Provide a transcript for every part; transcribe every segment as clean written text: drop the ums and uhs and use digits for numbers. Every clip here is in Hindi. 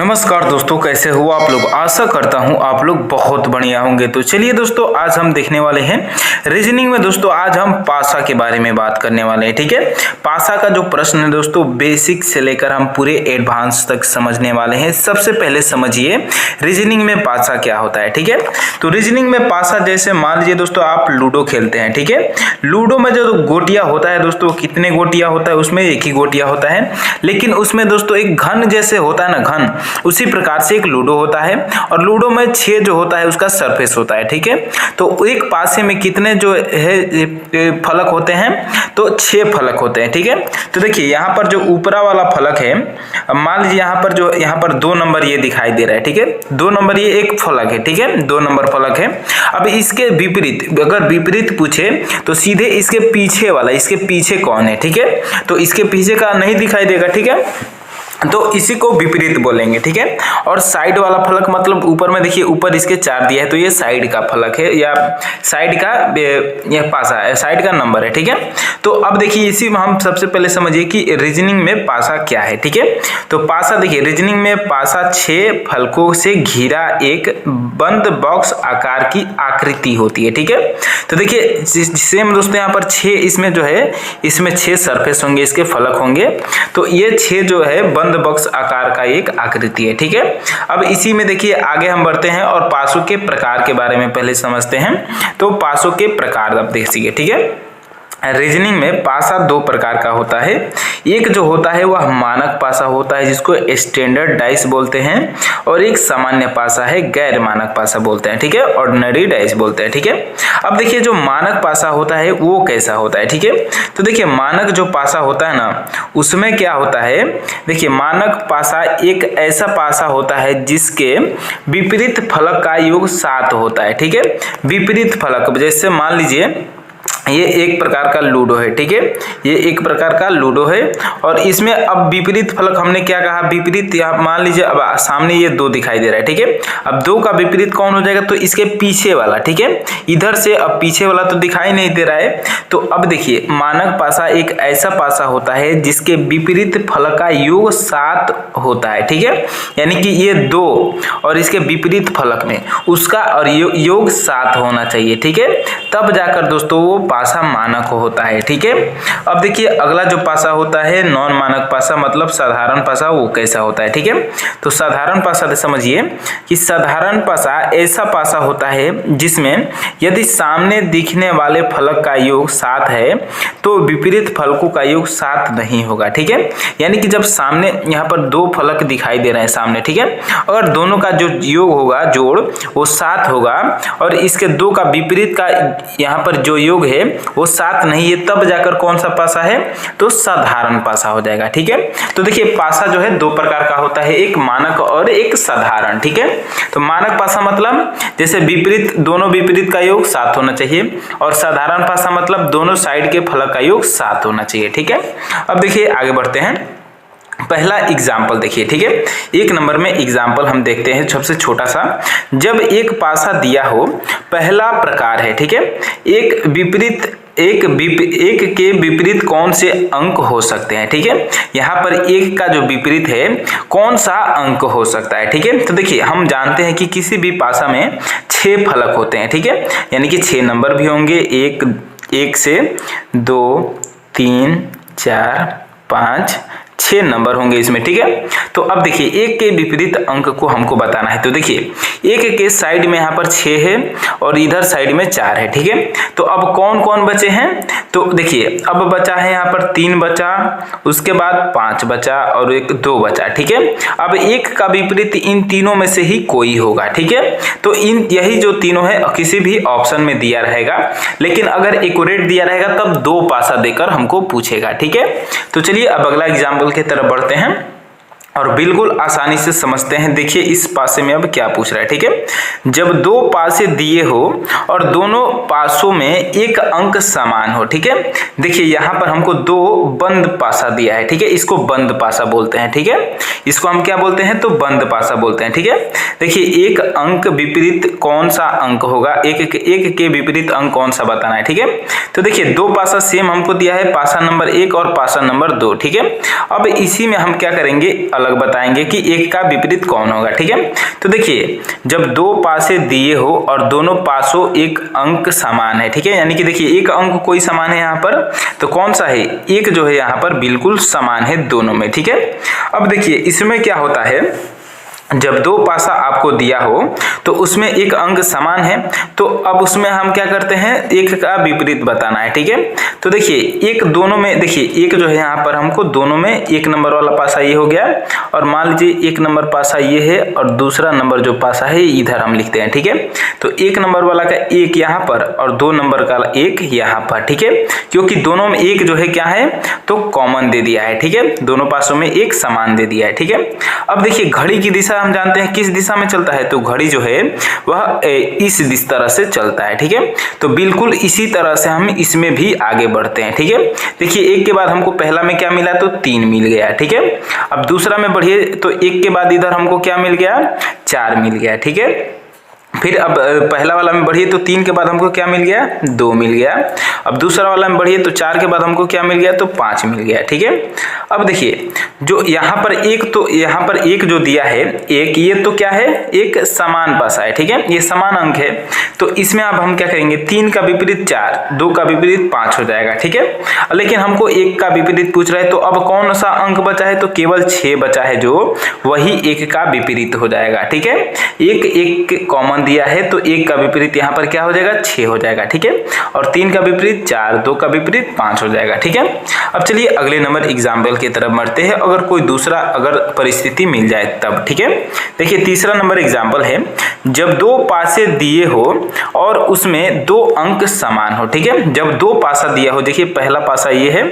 नमस्कार दोस्तों, कैसे हो आप लोग। आशा करता हूं आप लोग बहुत बढ़िया होंगे। तो चलिए दोस्तों, आज हम देखने वाले हैं रीजनिंग में। दोस्तों आज हम पासा के बारे में बात करने वाले हैं। ठीक है, पासा का जो प्रश्न है दोस्तों, बेसिक से लेकर हम पूरे एडवांस तक समझने वाले हैं। सबसे पहले समझिए रीजनिंग में पासा क्या होता है। ठीक है, तो रीजनिंग में पासा, जैसे मान लीजिए दोस्तों आप लूडो खेलते हैं। ठीक है, लूडो में जो गोटियां होता है दोस्तों, कितने गोटियां होता है उसमें, एक ही गोटियां होता है, लेकिन उसमें दोस्तों एक घन जैसे होता है ना, घन, उसी प्रकार से एक लूडो होता है। और लूडो में 6 जो होता है उसका सरफेस होता है। ठीक है, तो एक पासे में कितने जो है फलक होते हैं, तो 6 फलक होते हैं। ठीक है, तो देखिए यहाँ पर जो ऊपरा वाला फलक है, मान लीजिए यहाँ पर 2 नंबर ये दिखाई दे रहा है। ठीक है, 2 नंबर ये एक फलक है। ठीक है, 2 नंबर फलक है। अब इसके विपरीत, अगर विपरीत पूछे तो सीधे इसके पीछे वाला, इसके पीछे कौन है। ठीक है, तो इसके पीछे का नहीं दिखाई देगा। ठीक है, तो इसी को विपरीत बोलेंगे। ठीक है, और साइड वाला फलक मतलब ऊपर में देखिए, ऊपर इसके 4 दिया है, तो ये साइड का फलक है, या साइड का ये पासा है, साइड का नंबर है। ठीक है, तो अब देखिए इसी में हम सबसे पहले समझिए कि रीजनिंग में पासा क्या है। ठीक है, तो पासा देखिए, रीजनिंग में पासा 6 फलकों से घिरा एक बंद बॉक्स आकार की आकृति होती है। ठीक है, तो देखिए सेम दोस्तों यहाँ पर 6, इसमें जो है, इसमें 6 सरफेस होंगे, इसके फलक होंगे, तो ये 6 जो है बंद बॉक्स आकार का एक आकृति है। ठीक है, अब इसी में देखिए आगे हम बढ़ते हैं और पासों के प्रकार के बारे में पहले समझते हैं। तो पासों के प्रकार अब देखिए। ठीक है, रीजनिंग में पासा 2 प्रकार का होता है। एक जो होता है वह मानक पासा होता है, जिसको स्टैंडर्ड डाइस बोलते हैं, और एक सामान्य पासा है, गैर मानक पासा बोलते हैं। ठीक है, ऑर्डिनरी डाइस बोलते हैं। ठीक है, अब देखिए जो मानक पासा होता है वो कैसा होता है। ठीक है, तो देखिए मानक जो पासा होता है ना, उसमें क्या होता है, देखिए मानक पासा एक ऐसा पासा होता है जिसके विपरीत फलक का योग 7 होता है। ठीक है, विपरीत फलक, जैसे मान लीजिए ये एक प्रकार का लूडो है। ठीक है, ये एक प्रकार का लूडो है, और इसमें अब विपरीत फलक हमने क्या कहा, विपरीत, यहाँ मान लीजिए अब सामने ये 2 दिखाई दे रहा है। ठीक है, अब 2 का विपरीत कौन हो जाएगा, तो इसके पीछे वाला। ठीक है, इधर से अब पीछे वाला तो दिखाई नहीं दे रहा है। तो अब देखिए मानक पासा एक ऐसा पासा होता है जिसके विपरीत फलक का योग 7 होता है। ठीक है, यानी कि ये 2 और इसके विपरीत फलक में उसका और योग 7 होना चाहिए। ठीक है, तब जाकर दोस्तों वो पासा मानक होता है। ठीक है, अब देखिए अगला जो पासा होता है नॉन मानक पासा, मतलब साधारण पासा, वो कैसा होता है। ठीक है, तो साधारण पासा समझिए कि साधारण पासा ऐसा पासा होता है जिसमें यदि सामने दिखने वाले फलक का योग 7 है तो विपरीत फलकों का योग 7 नहीं होगा। ठीक है, यानी कि जब सामने यहाँ पर 2 फलक दिखाई दे रहे हैं सामने, ठीक है, अगर दोनों का जो योग होगा, जोड़, वो 7 होगा, और इसके 2 का विपरीत का यहाँ पर जो योग है वो 7 नहीं है, तब जाकर कौन सा पासा है, तो साधारण पासा हो जाएगा। ठीक है, तो देखिए पासा जो है 2 प्रकार का होता है, एक मानक और एक साधारण। ठीक है, तो मानक पासा मतलब जैसे विपरीत, दोनों विपरीत का योग 7 होना चाहिए, और साधारण पासा मतलब दोनों साइड के फलक का योग 7 होना चाहिए। ठीक है, अब देखिए आगे बढ़ते हैं। पहला एग्जाम्पल देखिए। ठीक है, 1 नंबर में एग्जाम्पल हम देखते हैं, सबसे छोटा सा, जब एक पासा दिया हो, पहला प्रकार है। ठीक है, एक के विपरीत कौन से अंक हो सकते हैं। ठीक है, यहाँ पर एक का जो विपरीत है कौन सा अंक हो सकता है। ठीक है, तो देखिए हम जानते हैं कि किसी भी पासा में 6 फलक होते हैं। ठीक है, यानी कि 6 नंबर भी होंगे, 1 से 2, 3, 4, 5, 6 नंबर होंगे इसमें। ठीक है, तो अब देखिए एक के विपरीत अंक को हमको बताना है। तो देखिए एक के साइड में यहाँ पर 6 है और इधर साइड में 4 है। ठीक है, तो अब कौन कौन बचे हैं, तो देखिए अब बचा है यहाँ पर 3 बचा, उसके बाद 5 बचा और 2 बचा। ठीक है, अब एक का विपरीत इन तीनों में से ही कोई होगा। ठीक है, तो यही जो तीनों है किसी भी ऑप्शन में दिया रहेगा, लेकिन अगर एक्यूरेट दिया रहेगा तब 2 पासा देकर हमको पूछेगा। ठीक है, तो चलिए अब अगला एग्जाम्पल की तरफ बढ़ते हैं और बिल्कुल आसानी से समझते हैं। देखिए इस पासे में अब क्या पूछ रहा है। ठीक है, जब 2 पासे दिए हो और दोनों पासों में एक अंक समान हो। ठीक है, देखिए यहाँ पर हमको 2 बंद पासा दिया है। ठीक है, इसको बंद पासा बोलते हैं। ठीक है, इसको हम क्या बोलते हैं, तो बंद पासा बोलते हैं। ठीक है, देखिए एक अंक विपरीत कौन सा अंक होगा, एक के विपरीत अंक कौन सा बताना है। ठीक है, तो देखिए 2 पासा सेम हमको दिया है, पासा नंबर 1 और पासा नंबर 2। ठीक है, अब इसी में हम क्या करेंगे, अलग बताएंगे कि एक का विपरीत कौन होगा। ठीक है, तो देखिए जब दो पासे दिए हो और दोनों पासों एक अंक समान है, ठीक है, यानी कि देखिए एक अंक कोई समान है यहाँ पर, तो कौन सा है, एक जो है यहाँ पर बिल्कुल समान है दोनों में। ठीक है, अब देखिए इसमें क्या होता है, जब दो पासा आपको दिया हो तो उसमें एक अंक समान है, तो अब उसमें हम क्या करते हैं, एक का विपरीत बताना है। ठीक है, तो देखिए एक दोनों में, देखिए एक जो है यहाँ पर हमको दोनों में एक नंबर वाला पासा ये हो गया, और मान लीजिए एक नंबर पासा ये है और दूसरा नंबर जो पासा है इधर हम लिखते हैं। ठीक है, तो एक नंबर वाला का एक यहाँ पर और दो नंबर का एक यहाँ पर। ठीक है, क्योंकि दोनों में एक जो है क्या है, तो कॉमन दे दिया है। ठीक है, दोनों पासों में एक समान दे दिया है। ठीक है, अब देखिए घड़ी की दिशा हम जानते हैं किस दिशा में चलता है, तो घड़ी जो है वह इस तरह से चलता है। ठीक है, तो बिल्कुल इसी तरह से हम इसमें भी आगे बढ़ते हैं। ठीक है, देखिए एक के बाद हमको पहला में क्या मिला, तो 3 मिल गया। ठीक है, अब दूसरा में बढ़िए तो एक के बाद इधर हमको क्या मिल गया, 4 मिल गया। ठीक है, फिर अब पहला वाला में बढ़िए तो 3 के बाद हमको क्या मिल गया, 2 मिल गया। अब दूसरा वाला में बढ़िए तो 4 के बाद हमको क्या मिल गया, तो 5 मिल गया। ठीक है, अब देखिए जो यहाँ पर एक, तो यहाँ पर एक जो दिया है एक, ये तो क्या है, एक समान पासा है। ठीक है, ये समान अंक है, तो इसमें अब हम क्या करेंगे, 3 का विपरीत 4, 2 का विपरीत 5 हो जाएगा। ठीक है, लेकिन हमको 1 का विपरीत पूछ रहा है, तो अब कौन सा अंक बचा है, तो केवल 6 बचा है, जो वही 1 का विपरीत हो जाएगा। ठीक है, एक कॉमन दिया है तो 1 का विपरीत यहाँ पर क्या हो जाएगा, 6 हो जाएगा। ठीक है, और 3 का विपरीत 4, 2 का विपरीत 5 हो जाएगा। ठीक है, अब चलिए अगले नंबर एग्जाम्पल की तरफ बढ़ते हैं, अगर कोई दूसरा अगर परिस्थिति मिल जाए तब। ठीक है, देखिए तीसरा नंबर एग्जाम्पल है, जब दो पासे दिए हो और उसमें 2 अंक समान हो। ठीक है, जब 2 पासा दिया हो, देखिए पहला पासा ये है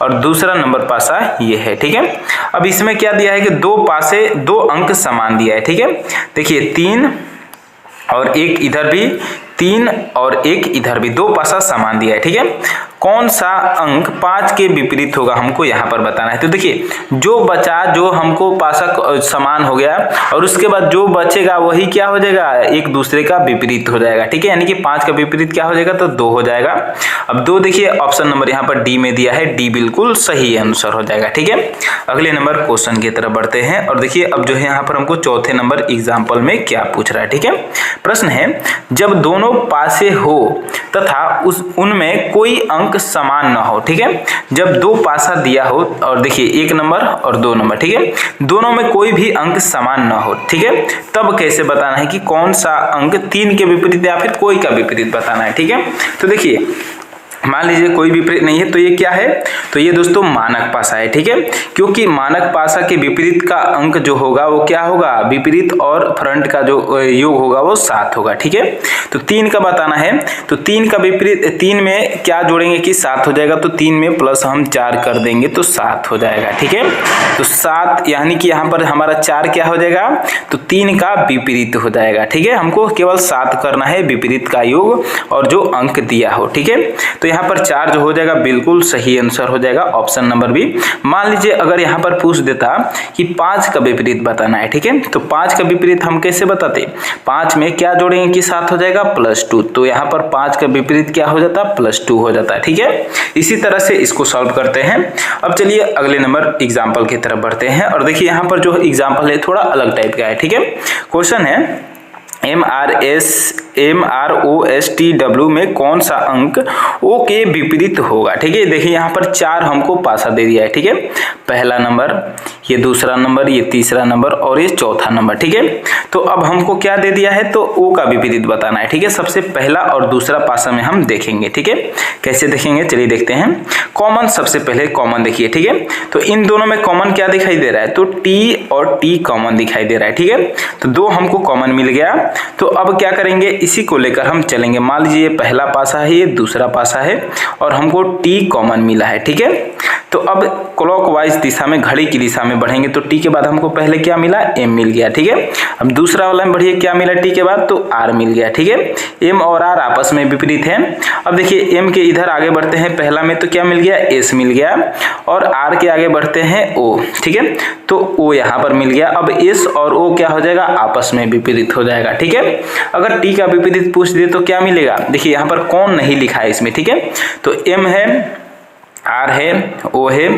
और दूसरा नंबर पासा ये है। ठीक है, अब इसमें क्या दिया है कि 2 पासे 2 अंक समान दिया है। ठीक है, देखिए 3 और 1 इधर भी, 3 और 1 इधर भी, 2 पासा समान दिया है। ठीक है, कौन सा अंक 5 के विपरीत होगा हमको यहाँ पर बताना है। तो देखिए जो बचा, जो हमको पासा समान हो गया और उसके बाद जो बचेगा वही क्या हो जाएगा, एक दूसरे का विपरीत हो जाएगा। ठीक है, यानी कि 5 का विपरीत क्या हो जाएगा, तो 2 हो जाएगा। अब 2 देखिए ऑप्शन नंबर यहाँ पर डी में दिया है, डी बिल्कुल सही आंसर हो जाएगा। ठीक है, अगले नंबर क्वेश्चन की तरफ बढ़ते हैं और देखिए अब जो है यहाँ पर हमको चौथे नंबर एग्जाम्पल में क्या पूछ रहा है। ठीक है, प्रश्न है, जब दोनों पासे हो तथा उनमें कोई अंक समान न हो। ठीक है, जब 2 पासा दिया हो और देखिए 1 नंबर और 2 नंबर, ठीक है, दोनों में कोई भी अंक समान न हो। ठीक है, तब कैसे बताना है कि कौन सा अंक 3 के विपरीत या फिर कोई का विपरीत बताना है। ठीक है, तो देखिए मान लीजिए कोई विपरीत नहीं है, तो ये क्या है, तो ये दोस्तों मानक पासा है। ठीक है, क्योंकि मानक पासा के विपरीत का अंक जो होगा वो क्या होगा, विपरीत और फ्रंट का जो योग होगा वो 7 होगा। ठीक है, तो 3 का बताना है, तो 3 का विपरीत, 3 में क्या जोड़ेंगे कि 7 हो जाएगा, तो 3 में प्लस हम 4 कर देंगे तो 7 हो जाएगा। ठीक है, तो 7 यानी कि यहाँ पर हमारा 4 क्या हो जाएगा, तो 3 का विपरीत हो जाएगा। ठीक है, हमको केवल 7 करना है विपरीत का योग और जो अंक दिया हो। ठीक है, तो यहाँ पर 4 जो हो जाएगा बिल्कुल सही आंसर हो जाएगा, ऑप्शन नंबर बी। मान लीजिए अगर यहाँ पर पूछ देता कि 5 का विपरीत बताना है। ठीक है, तो 5 का विपरीत हम कैसे बताते, 5 में क्या जोड़ेंगे कि 7 हो जाएगा +2, तो यहाँ पर 5 का विपरीत क्या हो जाता, +2 हो जाता है। ठीक है, इसी तरह से इसको सॉल्व करते हैं। अब चलिए अगले नंबर एग्जाम्पल की तरफ बढ़ते हैं और देखिए यहाँ पर जो एग्जाम्पल है थोड़ा अलग टाइप का है। ठीक है, क्वेश्चन है, MROSTW में कौन सा अंक O के विपरीत होगा। ठीक है, देखिए यहाँ पर 4 हमको पासा दे दिया है। ठीक है, पहला नंबर, ये दूसरा नंबर, ये तीसरा नंबर और ये चौथा नंबर। ठीक है, तो अब हमको क्या दे दिया है, तो O का विपरीत बताना है। ठीक है, सबसे पहला और दूसरा पासा में हम देखेंगे। ठीक है, कैसे देखेंगे चलिए देखते हैं। कॉमन, सबसे पहले कॉमन देखिए। ठीक है, तो इन दोनों में कॉमन क्या दिखाई दे रहा है, तो T और T कॉमन दिखाई दे रहा है। ठीक है, तो 2 हमको कॉमन मिल गया, तो अब क्या करेंगे, इसी को लेकर हम चलेंगे। मान लीजिए ये पहला पासा है, ये दूसरा पासा है और हमको T कॉमन मिला है। ठीक है, तो अब क्लॉकवाइज दिशा में, घड़ी की दिशा में बढ़ेंगे, तो T के बाद हमको पहले क्या मिला, M मिल गया। ठीक है, अब दूसरा वाला में बढ़िए, क्या मिला T के बाद, तो R मिल गया। ठीक है, M और R आपस में विपरीत है। अब देखिए M के इधर आगे बढ़ते हैं, पहला में तो क्या मिल गया, S मिल गया और R के आगे बढ़ते हैं O। ठीक है, तो O यहाँ पर मिल गया। अब S और O क्या हो जाएगा, आपस में विपरीत हो जाएगा। ठीक है, अगर T का विपरीत पूछ दे तो क्या मिलेगा, देखिए यहाँ पर कौन नहीं लिखा है इसमें। ठीक है, तो M है, R है, O है,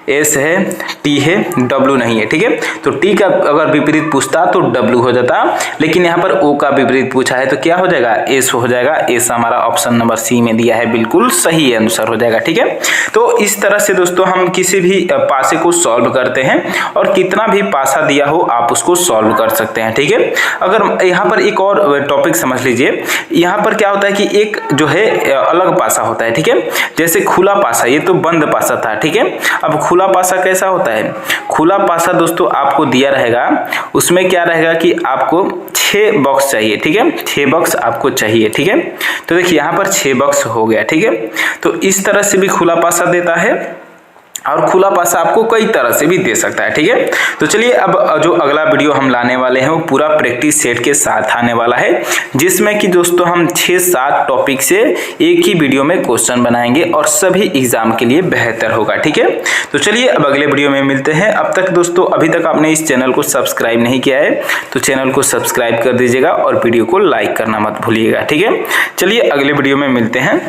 एस है, टी है, डब्ल्यू नहीं है। ठीक है, तो टी का अगर विपरीत पूछता तो डब्ल्यू हो जाता, लेकिन यहाँ पर ओ का विपरीत पूछा है तो क्या हो जाएगा, एस हो जाएगा। एस हमारा ऑप्शन नंबर सी में दिया है, बिल्कुल सही आंसर हो जाएगा। ठीक है, तो इस तरह से दोस्तों हम किसी भी पासे को सॉल्व करते हैं और कितना भी पासा दिया हो आप उसको सॉल्व कर सकते हैं। ठीक है, अगर यहाँ पर एक और टॉपिक समझ लीजिए, यहाँ पर क्या होता है कि एक जो है अलग पासा होता है। ठीक है, जैसे खुला पासा, ये तो बंद पासा था। ठीक है, अब खुला पासा कैसा होता है, खुला पासा दोस्तों आपको दिया रहेगा, उसमें क्या रहेगा कि आपको 6 बॉक्स चाहिए। ठीक है, 6 बॉक्स आपको चाहिए। ठीक है, तो देखिए यहाँ पर 6 बॉक्स हो गया। ठीक है, तो इस तरह से भी खुला पासा देता है और खुला पासा आपको कई तरह से भी दे सकता है। ठीक है, तो चलिए अब जो अगला वीडियो हम लाने वाले हैं वो पूरा प्रैक्टिस सेट के साथ आने वाला है, जिसमें कि दोस्तों हम 6-7 टॉपिक से एक ही वीडियो में क्वेश्चन बनाएंगे और सभी एग्जाम के लिए बेहतर होगा। ठीक है, तो चलिए अब अगले वीडियो में मिलते हैं। अब तक दोस्तों अभी तक आपने इस चैनल को सब्सक्राइब नहीं किया है तो चैनल को सब्सक्राइब कर दीजिएगा और वीडियो को लाइक करना मत भूलिएगा। ठीक है, चलिए अगले वीडियो में मिलते हैं।